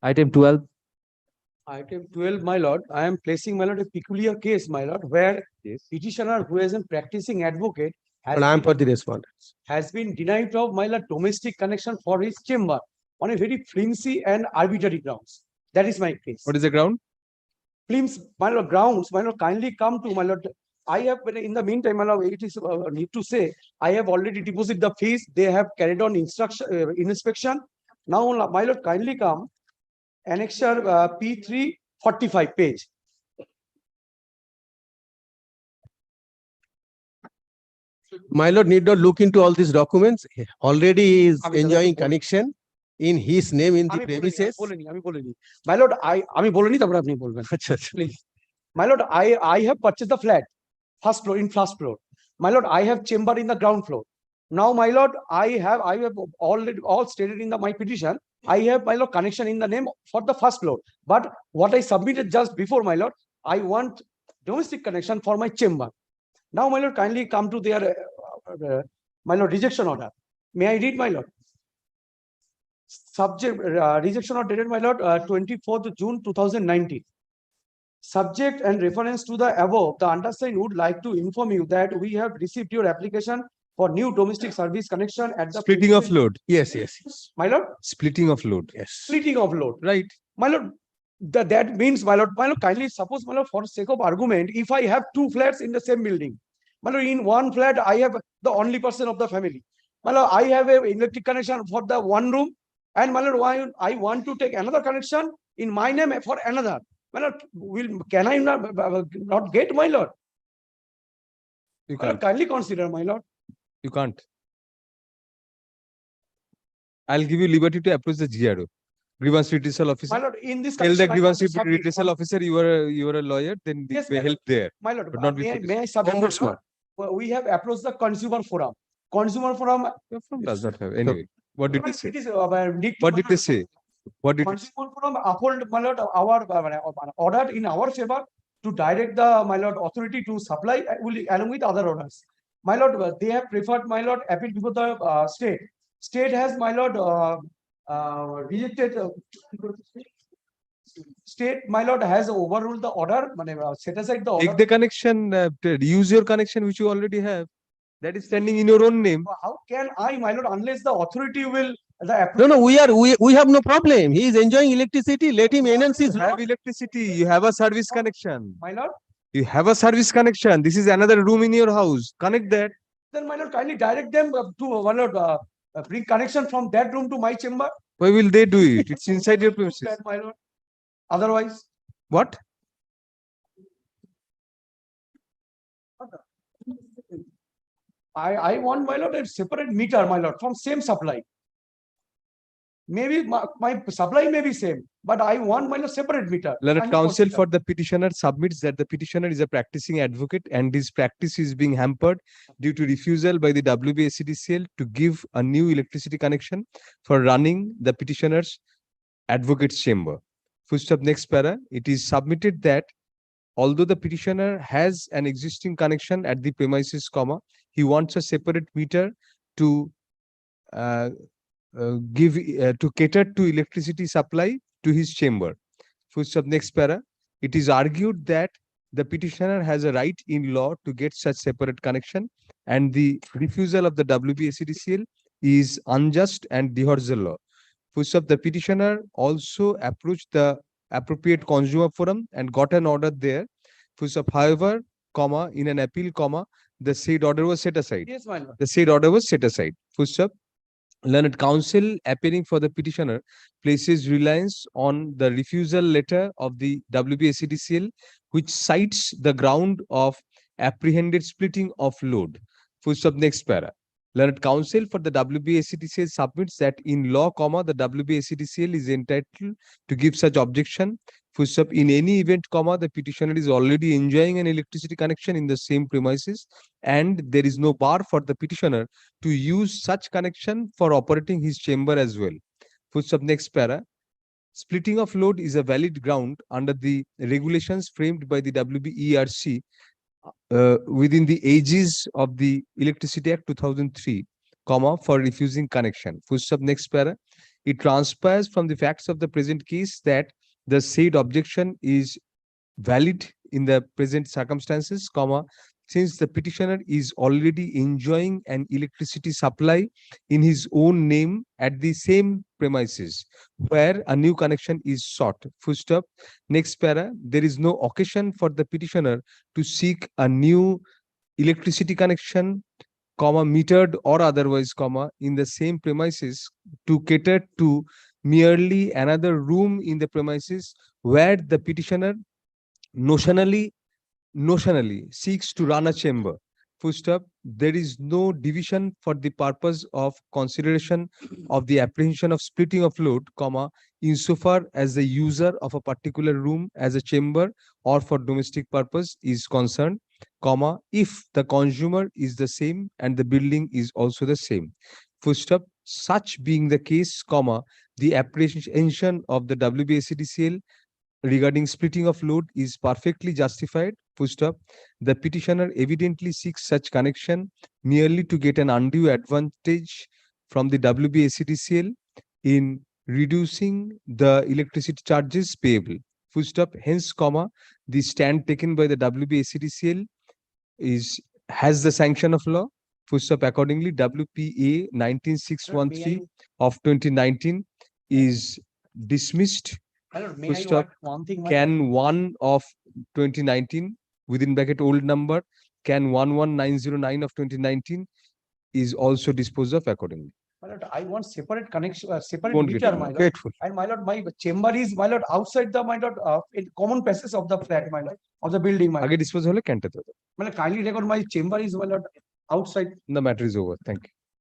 Item 12. Item 12, my lord, I am placing, my lord, a peculiar case, my lord, where petitioner who is a practicing advocate But I am for the respondents. has been denied of, my lord, domestic connection for his chamber on a very flimsy and arbitrary grounds. That is my case. What is the ground? Flimsy, my lord, grounds, my lord, kindly come to, my lord. I have, in the meantime, my lord, it is need to say, I have already deposited the fees. They have carried on inspection. Now, my lord, kindly come. Annexure P3, 45 page. My lord need not look into all these documents. Already he is enjoying connection in his name in the premises. My lord, আমি বলিনি তারপর আপনি বলবেন। Please. My lord, I have purchased the flat, first floor. My lord, I have chamber in the ground floor. Now, my lord, I have already all stated in my petition. I have, my lord, connection in the name for the first floor. But what I submitted just before, my lord, I want domestic connection for my chamber. Now, my lord, kindly come to their, my lord, rejection order. May I read, my lord? Subject rejection order dated, my lord, 24th June 2019. Subject and reference to the above, the undersigned would like to inform you that we have received your application for new domestic service connection at the Splitting of load. Yes. My lord, Splitting of load. Yes. splitting of load. Right. My lord, that means, my lord, kindly suppose, my lord, for sake of argument, if I have two flats in the same building, my lord, in one flat I have the only person of the family. My lord, I have a electric connection for the one room, and my lord, I want to take another connection in my name for another. My lord, can I not get, my lord? You My lord, can't. kindly consider, my lord. You can't. I'll give you liberty to approach the GRO. Grievance redressal officer. My lord, in this Tell the connection, I grievance want to submit, redressal officer you are a lawyer, then Yes, may my help there. my lord, But not may before may I submit, my Ombudsman. lord? Well, we have approached the consumer forum. Consumer forum. Your firm does not have. Anyway, what did they say? It is, What did they say? What did it say? Consumer forum uphold, my lord, our order in our favor to direct the, my lord, authority to supply along with other orders. My lord, they have preferred, my lord, appeal before the state. State has, my lord, rejected. State, my lord, has overruled the order, set aside the order. Take the connection, use your connection which you already have. That is standing in your own name. How can I, my lord, unless the authority will No, we have no problem. He is enjoying electricity. Let him enhance his You have electricity. You have a service connection. My lord, You have a service connection. This is another room in your house. Connect that. then, my lord, kindly direct them to, my lord, bring connection from that room to my chamber. Why will they do it? It's inside your premises. That, my lord. Otherwise, What? I want, my lord, a separate meter, my lord, from same supply. Maybe my supply may be same, but I want, my lord, separate meter. Learned Kindly counsel consider. for the petitioner submits that the petitioner is a practicing advocate and his practice is being hampered due to refusal by the WBSCDCL to give a new electricity connection for running the petitioner's advocate's chamber. Full stop, next para. It is submitted that although the petitioner has an existing connection at the premises, he wants a separate meter to to cater to electricity supply to his chamber. Full stop, next para. It is argued that the petitioner has a right in law to get such separate connection, and the refusal of the WBSCDCL is unjust and dehors the law. Full stop, the petitioner also approached the appropriate consumer forum and got an order there. Full stop, however, in an appeal, the said order was set aside. Yes, my lord. The said order was set aside. Full stop. Learned counsel appearing for the petitioner places reliance on the refusal letter of the WBSCDCL, which cites the ground of apprehended splitting of load. Full stop, next para. Learned counsel for the WBSCDCL submits that in law, the WBSCDCL is entitled to give such objection. Full stop, in any event, the petitioner is already enjoying an electricity connection in the same premises, and there is no bar for the petitioner to use such connection for operating his chamber as well. Full stop, next para. Splitting of load is a valid ground under the regulations framed by the WBERC within the aegis of the Electricity Act 2003, for refusing connection. Full stop, next para. it transpires from the facts of the present case that the said objection is valid in the present circumstances, comma, since the petitioner is already enjoying an electricity supply in his own name at the same premises where a new connection is sought. Full stop. Next para, there is no occasion for the petitioner to seek a new electricity connection, comma, metered or otherwise, comma, in the same premises to cater to merely another room in the premises where the petitioner notionally seeks to run a chamber. Full stop. There is no division for the purpose of consideration of the apprehension of splitting of load, comma, insofar as the user of a particular room as a chamber or for domestic purpose is concerned, comma, if the consumer is the same and the building is also the same. Full stop. Such being the case, comma, the apprehension of the WBSCDCL regarding splitting of load is perfectly justified. Full stop. The petitioner evidently seeks such connection merely to get an undue advantage from the WBSCDCL in reducing the electricity charges payable. Full stop. Hence, comma, the stand taken by the WBSCDCL has the sanction of law. Full stop. Accordingly, WPA 19613 of 2019 is dismissed. My lord, may Full I stop. add one thing? My lord? Can 1 of 2019 within bracket old number, can 11909 of 2019 is also disposed of accordingly. My lord, I want separate connection, separate Won't get meter, it. my lord. Grateful. And my lord, my chamber is, my lord, outside the, my lord, in common passages of the flat, my lord, of the building, my lord. আগে dispose হলে ক্যান্টাতে হতো। My lord, kindly record my chamber is, my lord, outside. The matter is over. Thank you.